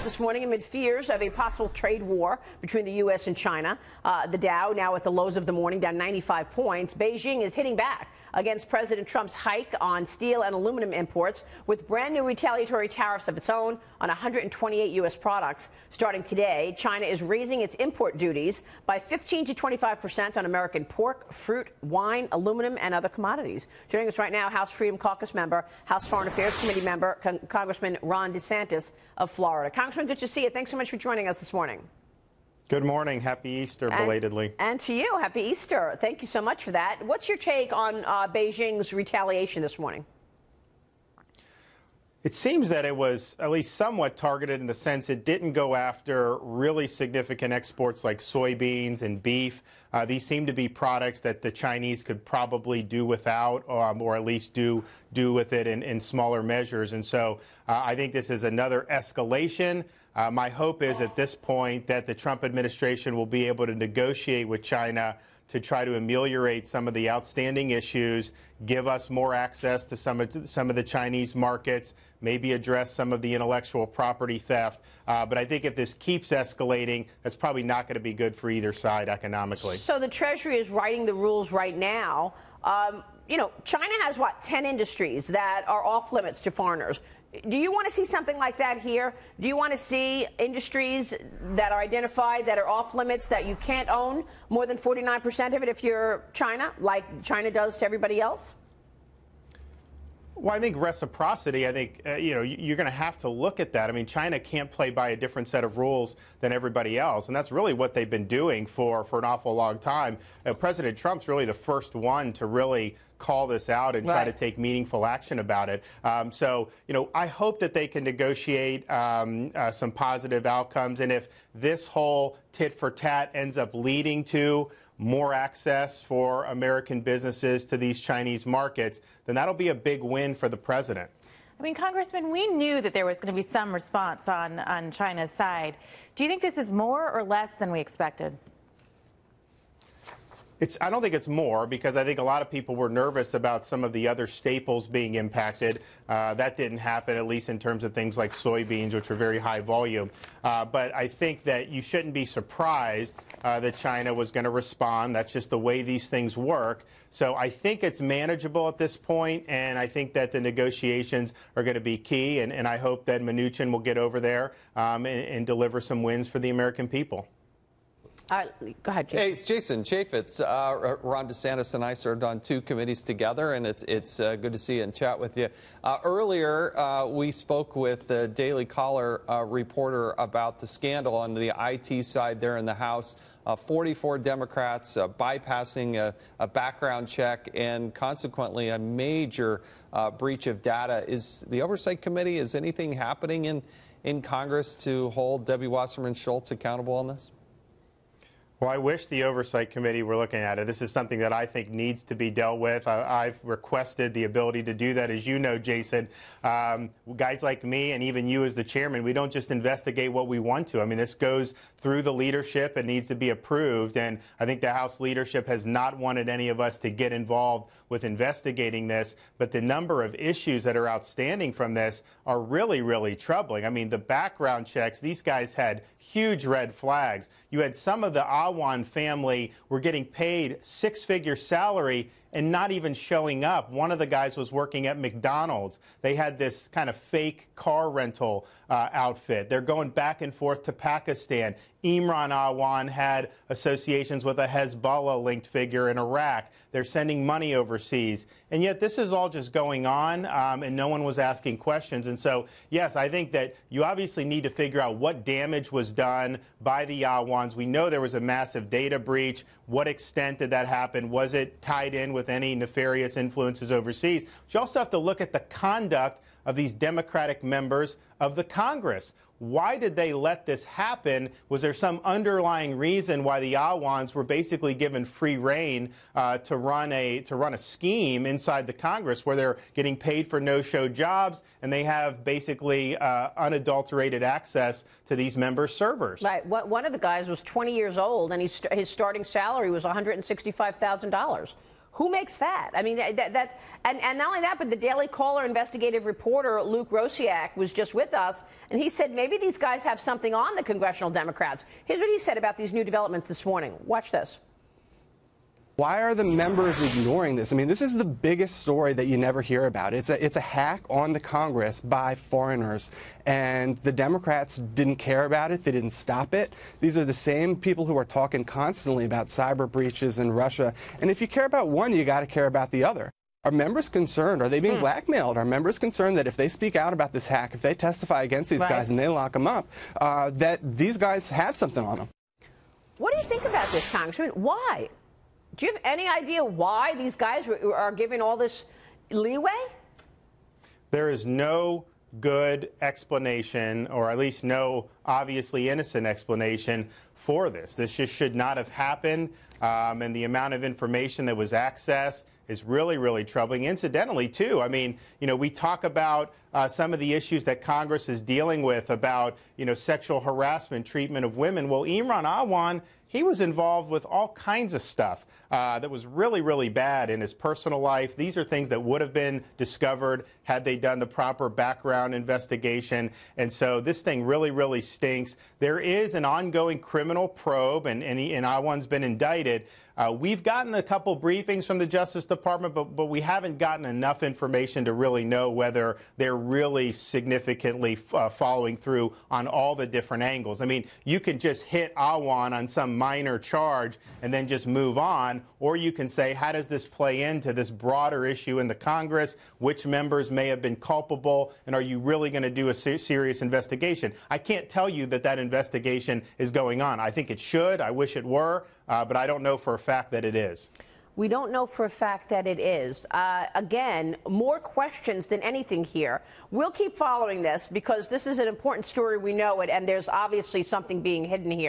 back this morning amid fears of a possible trade war between the U.S. and China. The Dow now at the lows of the morning, down 95 points. Beijing is hitting back against President Trump's hike on steel and aluminum imports with brand new retaliatory tariffs of its own on 128 U.S. products. Starting today, China is raising its import duties by 15 to 25% on American pork, fruit, wine, aluminum, and other commodities. Joining us right now, House Freedom Caucus member, House Foreign Affairs Committee member, Congressman Ron DeSantis of Florida. Congressman, good to see you. Thanks so much for joining us this morning. Good morning. Happy Easter, belatedly. And to you, happy Easter. Thank you so much for that. What's your take on Beijing's retaliation this morning? It seems that it was at least somewhat targeted in the sense it didn't go after really significant exports like soybeans and beef. These seem to be products that the Chinese could probably do without, or at least do with it in smaller measures. And so I think this is another escalation. My hope is at this point that the Trump administration will be able to negotiate with China to try to ameliorate some of the outstanding issues, give us more access to some of the Chinese markets, maybe address some of the intellectual property theft. But I think if this keeps escalating, that's probably not going to be good for either side economically. So the Treasury is writing the rules right now. You know, China has, what, 10 industries that are off limits to foreigners. Do you want to see something like that here? Do you want to see industries that are identified that are off limits that you can't own more than 49% of it if you're China, like China does to everybody else? Well, I think reciprocity, you're going to have to look at that. I mean, China can't play by a different set of rules than everybody else, and that's really what they've been doing for an awful long time. President Trump's really the first one to really call this out and try to take meaningful action about it. So, I hope that they can negotiate some positive outcomes, and if this whole tit for tat ends up leading to more access for American businesses to these Chinese markets, then that'll be a big win for the president. I mean, Congressman, we knew that there was going to be some response on China's side. Do you think this is more or less than we expected? I don't think it's more, because I think a lot of people were nervous about some of the other staples being impacted. That didn't happen, at least in terms of things like soybeans, which are very high volume. But I think that you shouldn't be surprised that China was going to respond. That's just the way these things work. So I think it's manageable at this point, and I think that the negotiations are going to be key. And I hope that Mnuchin will get over there and deliver some wins for the American people. Go ahead, Jason. Hey, it's Jason Chaffetz. Ron DeSantis and I served on 2 committees together, and it's good to see you and chat with you. Earlier, we spoke with the Daily Caller reporter about the scandal on the IT side there in the House. 44 Democrats bypassing a background check and consequently a major breach of data. Is the Oversight Committee, is anything happening in Congress to hold Debbie Wasserman Schultz accountable on this? Well, I wish the Oversight Committee were looking at it. This is something that I think needs to be dealt with. I've requested the ability to do that. As you know, Jason, guys like me and even you as the chairman, we don't just investigate what we want to. I mean, this goes through the leadership. It needs to be approved. And I think the House leadership has not wanted any of us to get involved with investigating this. But the number of issues that are outstanding from this are really, really troubling. I mean, the background checks, these guys had huge red flags. You had some of the Awan family were getting paid 6-figure salary and not even showing up. One of the guys was working at McDonald's. They had this kind of fake car rental outfit. They're going back and forth to Pakistan. Imran Awan had associations with a Hezbollah-linked figure in Iraq. They're sending money overseas. And yet this is all just going on, and no one was asking questions. And so, yes, I think that you obviously need to figure out what damage was done by the Awans. We know there was a massive data breach. What extent did that happen? Was it tied in with any nefarious influences overseas? But you also have to look at the conduct of these Democratic members of the Congress. Why did they let this happen? Was there some underlying reason why the Awans were basically given free rein to run a scheme inside the Congress where they're getting paid for no-show jobs and they have basically unadulterated access to these members' servers? Right. One of the guys was 20 years old and his starting salary was $165,000. Who makes that? I mean, and not only that, but the Daily Caller investigative reporter Luke Rosiak was just with us, and he said maybe these guys have something on the congressional Democrats. Here's what he said about these new developments this morning. Watch this. Why are the members ignoring this? I mean, this is the biggest story that you never hear about. It's a hack on the Congress by foreigners, and the Democrats didn't care about it. They didn't stop it. These are the same people who are talking constantly about cyber breaches in Russia. And if you care about one, you got to care about the other. Are members concerned? Are they being blackmailed? Are members concerned that if they speak out about this hack, if they testify against these guys and they lock them up, that these guys have something on them? What do you think about this, Congressman? Why? Do you have any idea why these guys are given all this leeway? There is no good explanation, or at least no obviously innocent explanation for this. This just should not have happened, and the amount of information that was accessed is really, really troubling. Incidentally, too, I mean, we talk about some of the issues that Congress is dealing with about, sexual harassment, treatment of women. Well, Imran Awan, he was involved with all kinds of stuff that was really, really bad in his personal life. These are things that would have been discovered had they done the proper background investigation. And so this thing really, really stinks. There is an ongoing criminal probe, and Awan's been indicted. We've gotten a couple briefings from the Justice Department, but we haven't gotten enough information to really know whether they're really significantly following through on all the different angles. I mean, you can just hit Awan on some minor charge and then just move on, or you can say, how does this play into this broader issue in the Congress? Which members may have been culpable, and are you really going to do a serious investigation? I can't tell you that investigation is going on. I think it should. I wish it were, but I don't know for a fact that it is. We don't know for a fact that it is. Again, more questions than anything here. We'll keep following this because this is an important story. We know it, and there's obviously something being hidden here.